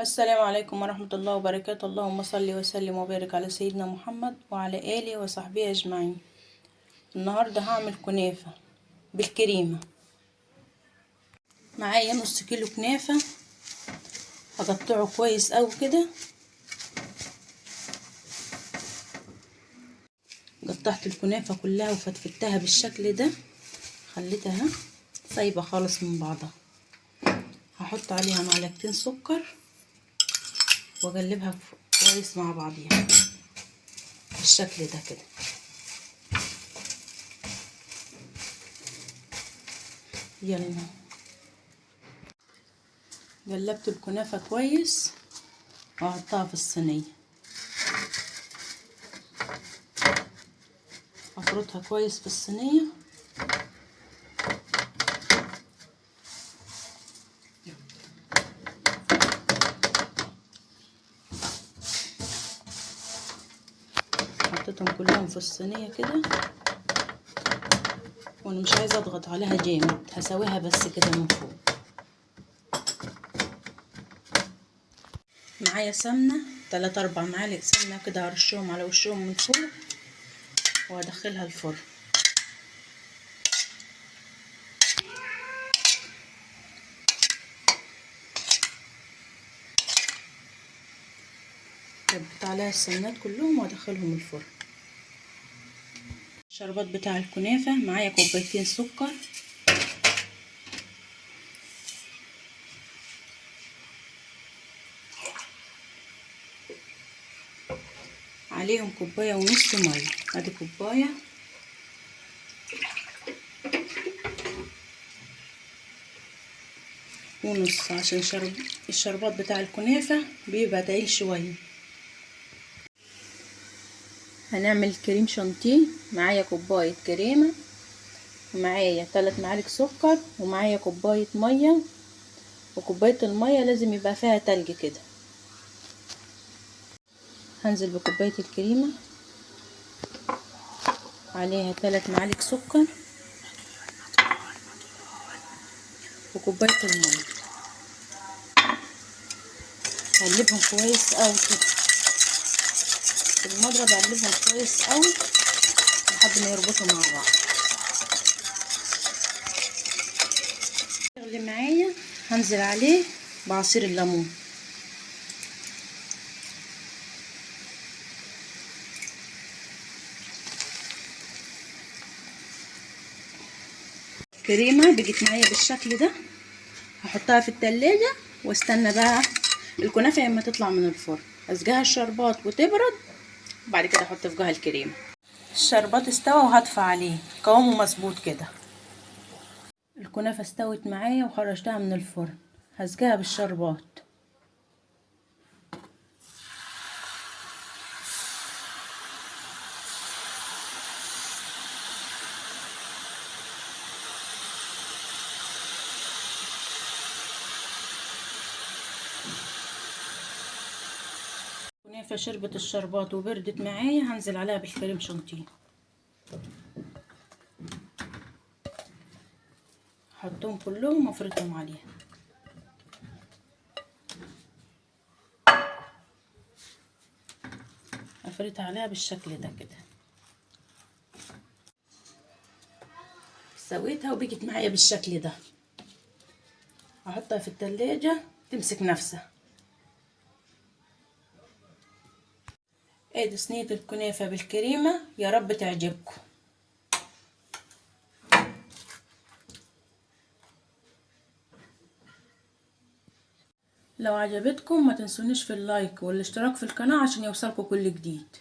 السلام عليكم ورحمة الله وبركاته. اللهم صل وسلم وبارك على سيدنا محمد وعلى آله وصحبه أجمعين. النهاردة هعمل كنافة بالكريمة. معايا نص كيلو كنافة، هقطعه كويس أوي كده. قطعت الكنافة كلها وفتفتها بالشكل ده، خليتها سايبة خالص من بعضها. هحط عليها معلقتين سكر واقلبها كويس مع بعضيها بالشكل ده كده. يلا، قلبت الكنافة كويس وهحطها في الصينية، افرطها كويس في الصينية. حطيتهم كلهم في الصينية كده، وانا مش عايزة اضغط عليها جامد، هسويها بس كده من فوق. معايا سمنة 3-4 معالق سمنة كده، هرشهم على وشهم من فوق وهدخلها الفرن. كبت عليها السمنات كلهم وادخلهم الفرن. الشربات بتاع الكنافة معايا كوبايتين سكر، عليهم كوباية ونص مية. ادي كوباية ونص، عشان الشربات بتاع الكنافة بيبقى تقيل شوية. هنعمل كريم شانتيه. معايا كوباية كريمة، ومعايا 3 معالق سكر، ومعايا كوباية مية، وكوباية المية لازم يبقى فيها تلج كده. هنزل بكوباية الكريمة، عليها 3 معالق سكر، وكوباية المية. هقلبهم كويس اوي كده بالمضرب، هقلبهم كويس اوي لحد ما يربطوا مع بعض. اللي معايا هنزل عليه بعصير الليمون. كريمة بقت معايا بالشكل ده، هحطها في التلاجة واستنى بقى الكنافة لما تطلع من الفرن. اسقيها الشربات وتبرد، وبعد كده احط فوقها الكريمة. الشربات استوى وهطفى عليه، قوامه مظبوط كده. الكنافة استوت معايا وخرجتها من الفرن، هسقيها بالشربات. الكنافة شربت الشربات وبردت معايا، هنزل عليها بالكريم شانتيه. احطهم كلهم وافرطهم عليها. افردها عليها بالشكل ده كده. سويتها وبقت معايا بالشكل ده، هحطها في التلاجة تمسك نفسها. ادي صينية الكنافة بالكريمة، يا رب تعجبكم. لو عجبتكم ما تنسونيش في اللايك والاشتراك في القناة عشان يوصلكم كل جديد.